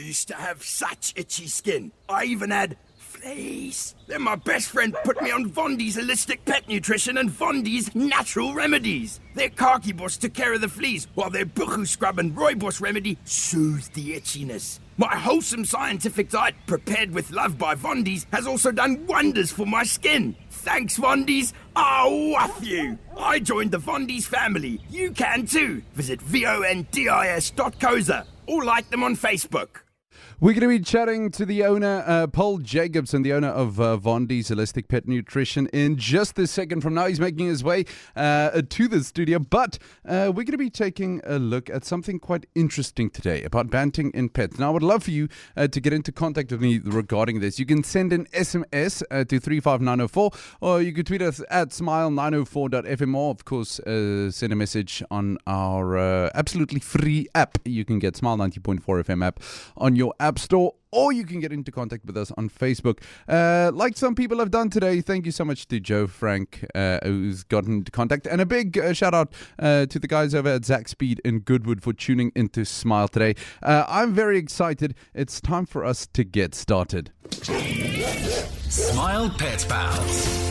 used to have such itchy skin. I even had fleas. Then my best friend put me on VONDIS holistic pet nutrition and VONDIS natural remedies. Their khaki boss took care of the fleas, while their buchu scrub and rooibos remedy soothed the itchiness. My wholesome scientific diet, prepared with love by VONDIS, has also done wonders for my skin. Thanks, VONDIS. Oh, wuff you. I joined the VONDIS family. You can too. Visit VONDIS.coza or like them on Facebook. We're going to be chatting to the owner, Paul Jacobson, the owner of VONDIS Holistic Pet Nutrition, in just a second from now. He's making his way to the studio, but we're going to be taking a look at something quite interesting today about Banting in pets. Now, I would love for you to get into contact with me regarding this. You can send an SMS to 35904, or you can tweet us at smile904.fm, or, of course, send a message on our absolutely free app. You can get Smile 90.4 FM app on your App Store, or you can get into contact with us on Facebook, like some people have done today. Thank you so much to Joe Frank, who's gotten into contact, and a big shout out to the guys over at Zach Speed in Goodwood for tuning into Smile today. I'm very excited. It's time for us to get started. Smile Pet Pals.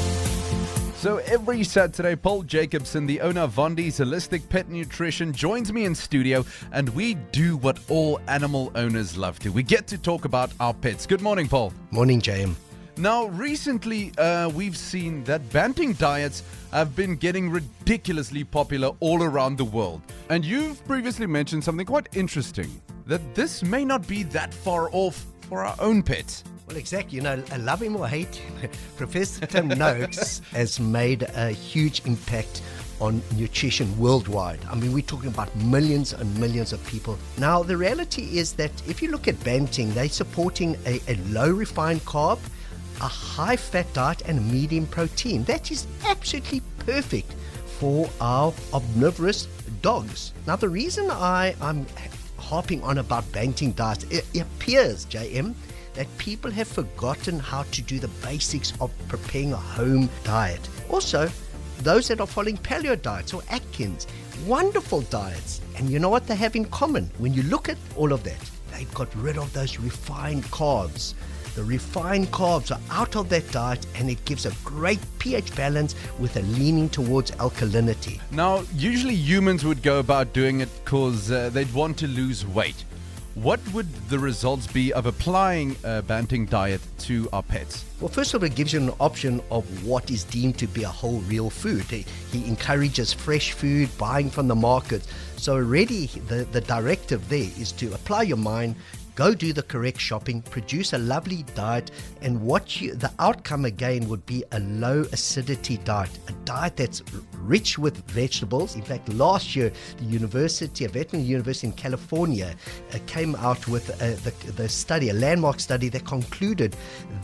So every Saturday, Paul Jacobson, the owner of VONDIS Holistic Pet Nutrition, joins me in studio, and we do what all animal owners love to. We get to talk about our pets. Good morning, Paul. Morning, JM. Now, recently, we've seen that Banting diets have been getting ridiculously popular all around the world. And you've previously mentioned something quite interesting, that this may not be that far off for our own pets. Well, exactly. You know, love him or hate him, Professor Tim Noakes has made a huge impact on nutrition worldwide. I mean, we're talking about millions and millions of people. Now, the reality is that if you look at Banting, they're supporting a low refined carb, a high fat diet, and medium protein. That is absolutely perfect for our omnivorous dogs. Now, the reason I'm harping on about Banting diets, it appears, JM, that people have forgotten how to do the basics of preparing a home diet. Also, those that are following paleo diets or Atkins, wonderful diets. And you know what they have in common? When you look at all of that, they've got rid of those refined carbs. The refined carbs are out of that diet, and it gives a great pH balance with a leaning towards alkalinity. Now, usually humans would go about doing it because they'd want to lose weight. What would the results be of applying a Banting diet to our pets? Well, first of all, it gives you an option of what is deemed to be a whole real food. He encourages fresh food, buying from the market. So already the directive there is to apply your mind, go do the correct shopping, produce a lovely diet, and the outcome again would be a low acidity diet, a diet that's rich with vegetables. In fact, last year, a veterinary university in California came out with the study, a landmark study that concluded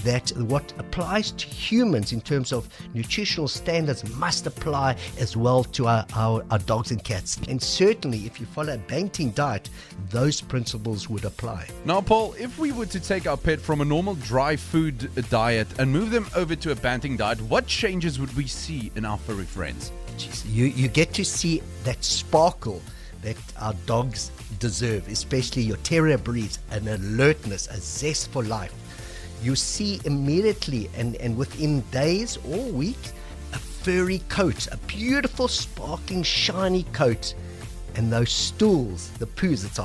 that what applies to humans in terms of nutritional standards must apply as well to our dogs and cats. And certainly, if you follow a Banting diet, those principles would apply. Now, Paul, if we were to take our pet from a normal dry food diet and move them over to a Banting diet, what changes would we see in our furry friends? Jeez, you get to see that sparkle that our dogs deserve, especially your terrier breeds, an alertness, a zest for life. You see immediately and within days or weeks, a furry coat, a beautiful, sparkling, shiny coat. And those stools, the poos, it's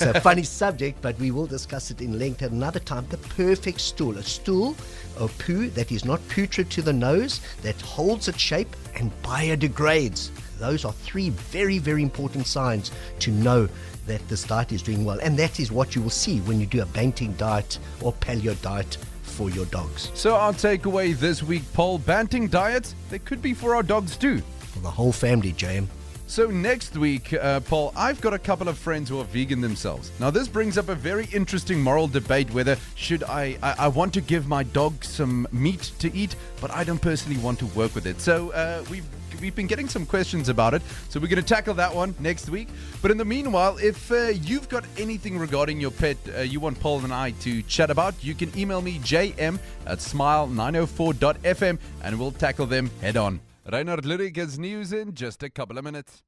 a funny subject, but we will discuss it in length at another time. The perfect stool, a stool or poo that is not putrid to the nose, that holds its shape and biodegrades. Those are three very, very important signs to know that this diet is doing well. And that is what you will see when you do a Banting diet or paleo diet for your dogs. So our takeaway this week, Paul, Banting diets, they could be for our dogs too. For the whole family, JM. So next week, Paul, I've got a couple of friends who are vegan themselves. Now, this brings up a very interesting moral debate whether should I want to give my dog some meat to eat, but I don't personally want to work with it. So we've been getting some questions about it, so we're going to tackle that one next week. But in the meanwhile, if you've got anything regarding your pet you want Paul and I to chat about, you can email me jm@smile904.fm, and we'll tackle them head on. Reinhard Ludik has news in just a couple of minutes.